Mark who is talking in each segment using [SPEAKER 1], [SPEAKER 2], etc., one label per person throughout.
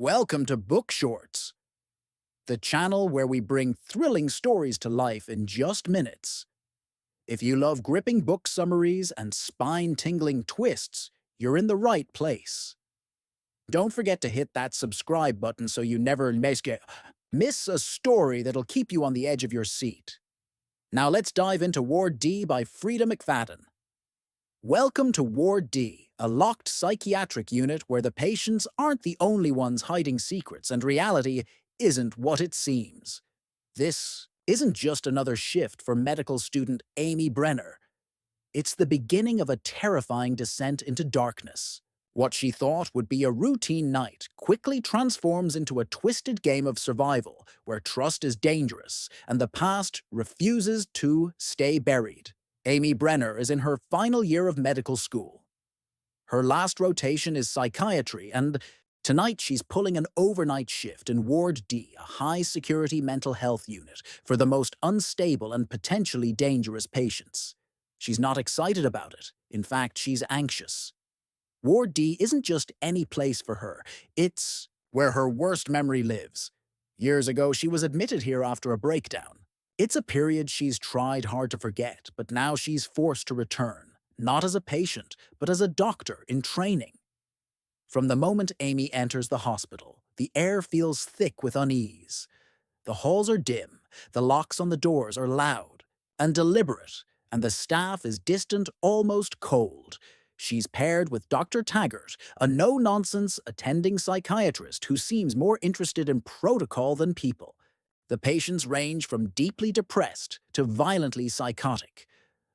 [SPEAKER 1] Welcome to Bookshortz, the channel where we bring thrilling stories to life in just minutes. If you love gripping book summaries and spine-tingling twists, you're in the right place. Don't forget to hit that subscribe button so you never miss a story that'll keep you on the edge of your seat. Now let's dive into Ward D by Freida McFadden. Welcome to Ward D, a locked psychiatric unit where the patients aren't the only ones hiding secrets and reality isn't what it seems. This isn't just another shift for medical student Amy Brenner. It's the beginning of a terrifying descent into darkness. What she thought would be a routine night quickly transforms into a twisted game of survival where trust is dangerous and the past refuses to stay buried. Amy Brenner is in her final year of medical school. Her last rotation is psychiatry, and tonight she's pulling an overnight shift in Ward D, a high-security mental health unit, for the most unstable and potentially dangerous patients. She's not excited about it. In fact, she's anxious. Ward D isn't just any place for her. It's where her worst memory lives. Years ago, she was admitted here after a breakdown. It's a period she's tried hard to forget, but now she's forced to return, not as a patient, but as a doctor in training. From the moment Amy enters the hospital, the air feels thick with unease. The halls are dim, the locks on the doors are loud and deliberate, and the staff is distant, almost cold. She's paired with Dr. Taggart, a no-nonsense attending psychiatrist who seems more interested in protocol than people. The patients range from deeply depressed to violently psychotic.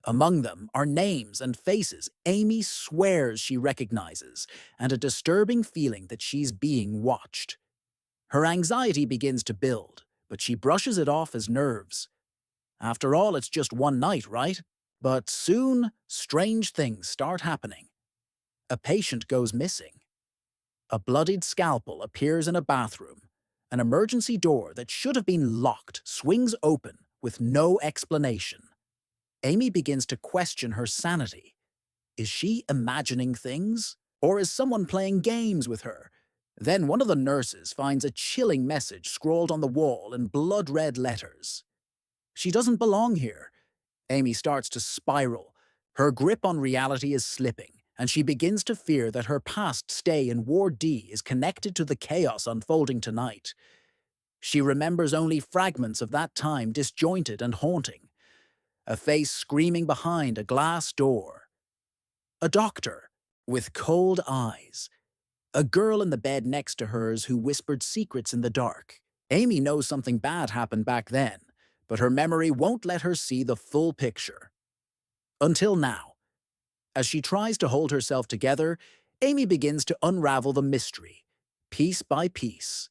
[SPEAKER 1] Among them are names and faces Amy swears she recognizes, and a disturbing feeling that she's being watched. Her anxiety begins to build, but she brushes it off as nerves. After all, it's just one night, right? But soon, strange things start happening. A patient goes missing. A bloodied scalpel appears in a bathroom. An emergency door that should have been locked swings open with no explanation. Amy begins to question her sanity. Is she imagining things? Or is someone playing games with her? Then one of the nurses finds a chilling message scrawled on the wall in blood-red letters. She doesn't belong here. Amy starts to spiral. Her grip on reality is slipping, and she begins to fear that her past stay in Ward D is connected to the chaos unfolding tonight. She remembers only fragments of that time, disjointed and haunting. A face screaming behind a glass door. A doctor, with cold eyes. A girl in the bed next to hers who whispered secrets in the dark. Amy knows something bad happened back then, but her memory won't let her see the full picture. Until now. As she tries to hold herself together, Amy begins to unravel the mystery, piece by piece.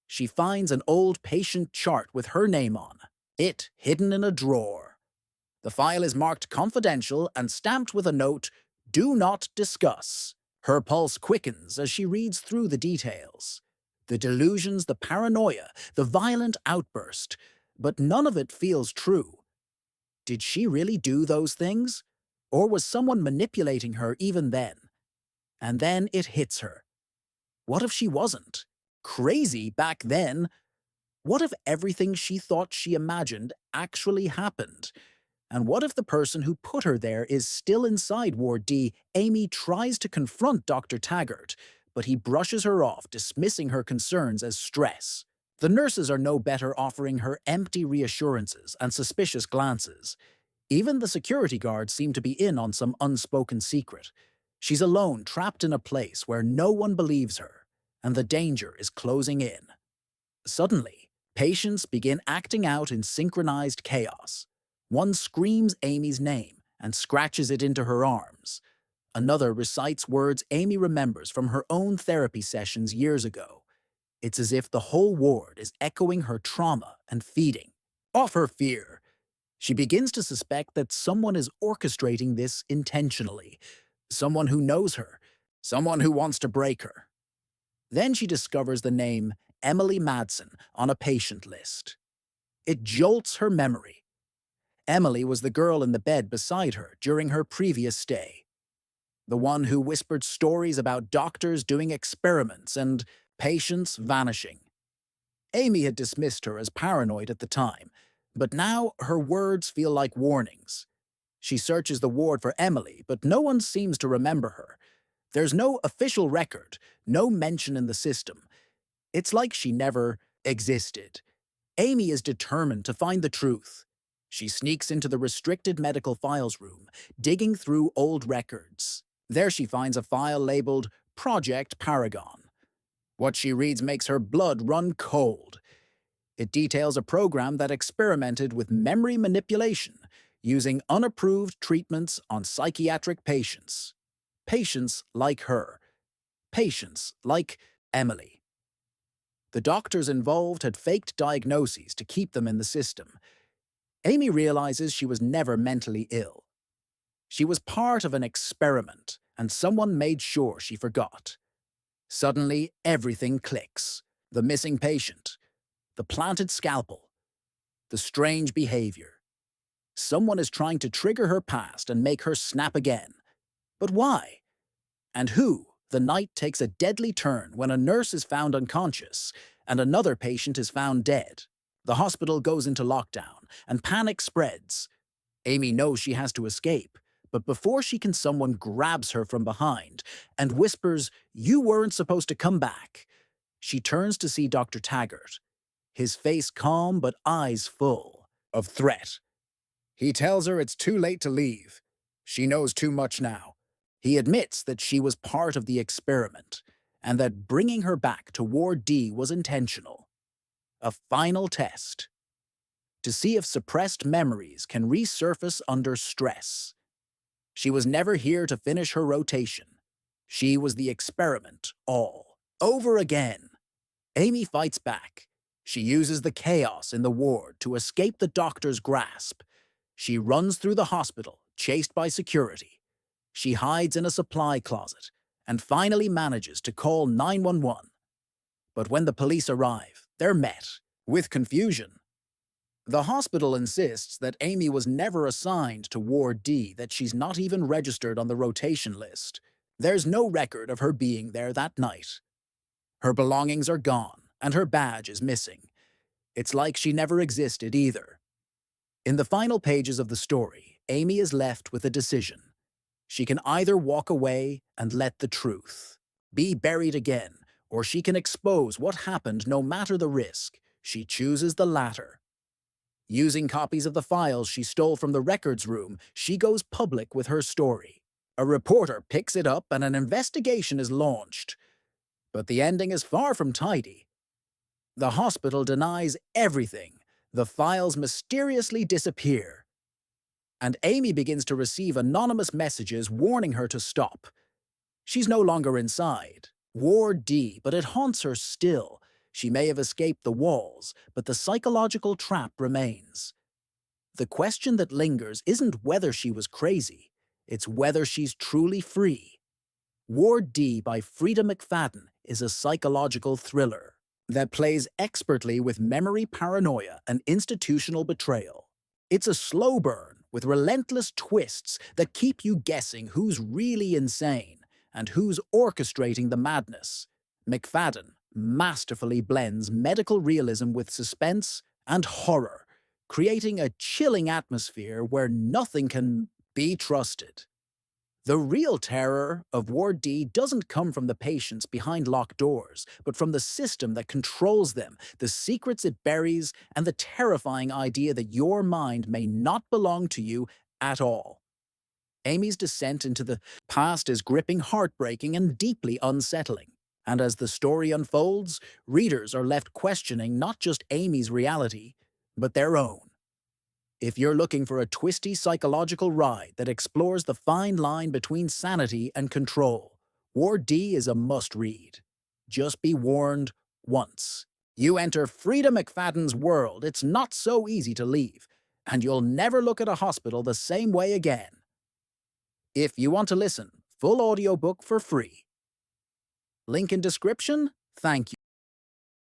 [SPEAKER 1] She finds an old patient chart with her name on, it hidden in a drawer. The file is marked confidential and stamped with a note, "Do not discuss." Her pulse quickens as she reads through the details. The delusions, the paranoia, the violent outburst, but none of it feels true. Did she really do those things? Or was someone manipulating her even then? And then it hits her. What if she wasn't crazy back then? What if everything she thought she imagined actually happened? And what if the person who put her there is still inside Ward D? Amy tries to confront Dr. Taggart, but he brushes her off, dismissing her concerns as stress. The nurses are no better, offering her empty reassurances and suspicious glances. Even the security guards seem to be in on some unspoken secret. She's alone, trapped in a place where no one believes her, and the danger is closing in. Suddenly, patients begin acting out in synchronized chaos. One screams Amy's name and scratches it into her arms. Another recites words Amy remembers from her own therapy sessions years ago. It's as if the whole ward is echoing her trauma and feeding off her fear. She begins to suspect that someone is orchestrating this intentionally. Someone who knows her. Someone who wants to break her. Then she discovers the name Emily Madsen on a patient list. It jolts her memory. Emily was the girl in the bed beside her during her previous stay. The one who whispered stories about doctors doing experiments and patients vanishing. Amy had dismissed her as paranoid at the time, but now her words feel like warnings. She searches the ward for Emily, but no one seems to remember her. There's no official record, no mention in the system. It's like she never existed. Amy is determined to find the truth. She sneaks into the restricted medical files room, digging through old records. There she finds a file labeled Project Paragon. What she reads makes her blood run cold. It details a program that experimented with memory manipulation, using unapproved treatments on psychiatric patients. Patients like her. Patients like Emily. The doctors involved had faked diagnoses to keep them in the system. Amy realizes she was never mentally ill. She was part of an experiment, and someone made sure she forgot. Suddenly, everything clicks. The missing patient, the planted scalpel, the strange behavior. Someone is trying to trigger her past and make her snap again. But why? And who? The night takes a deadly turn when a nurse is found unconscious and another patient is found dead. The hospital goes into lockdown and panic spreads. Amy knows she has to escape, but before she can, someone grabs her from behind and whispers, "You weren't supposed to come back." She turns to see Dr. Taggart, his face calm but eyes full of threat. He tells her it's too late to leave. She knows too much now. He admits that she was part of the experiment and that bringing her back to Ward D was intentional. A final test to see if suppressed memories can resurface under stress. She was never here to finish her rotation. She was the experiment all over again. Amy fights back. She uses the chaos in the ward to escape the doctor's grasp. She runs through the hospital, chased by security. She hides in a supply closet and finally manages to call 911. But when the police arrive, they're met with confusion. The hospital insists that Amy was never assigned to Ward D, that she's not even registered on the rotation list. There's no record of her being there that night. Her belongings are gone, and her badge is missing. It's like she never existed either. In the final pages of the story, Amy is left with a decision. She can either walk away and let the truth be buried again, or she can expose what happened no matter the risk. She chooses the latter. Using copies of the files she stole from the records room, she goes public with her story. A reporter picks it up and an investigation is launched. But the ending is far from tidy. The hospital denies everything. The files mysteriously disappear. And Amy begins to receive anonymous messages warning her to stop. She's no longer inside Ward D, but it haunts her still. She may have escaped the walls, but the psychological trap remains. The question that lingers isn't whether she was crazy, it's whether she's truly free. Ward D by Freida McFadden is a psychological thriller that plays expertly with memory paranoia and institutional betrayal. It's a slow burn with relentless twists that keep you guessing who's really insane and who's orchestrating the madness. McFadden masterfully blends medical realism with suspense and horror, creating a chilling atmosphere where nothing can be trusted. The real terror of Ward D doesn't come from the patients behind locked doors, but from the system that controls them, the secrets it buries, and the terrifying idea that your mind may not belong to you at all. Amy's descent into the past is gripping, heartbreaking, and deeply unsettling. And as the story unfolds, readers are left questioning not just Amy's reality, but their own. If you're looking for a twisty psychological ride that explores the fine line between sanity and control, Ward D is a must-read. Just be warned once. You enter Freida McFadden's world, it's not so easy to leave, and you'll never look at a hospital the same way again. If you want to listen, full audiobook for free. Link in description. Thank you.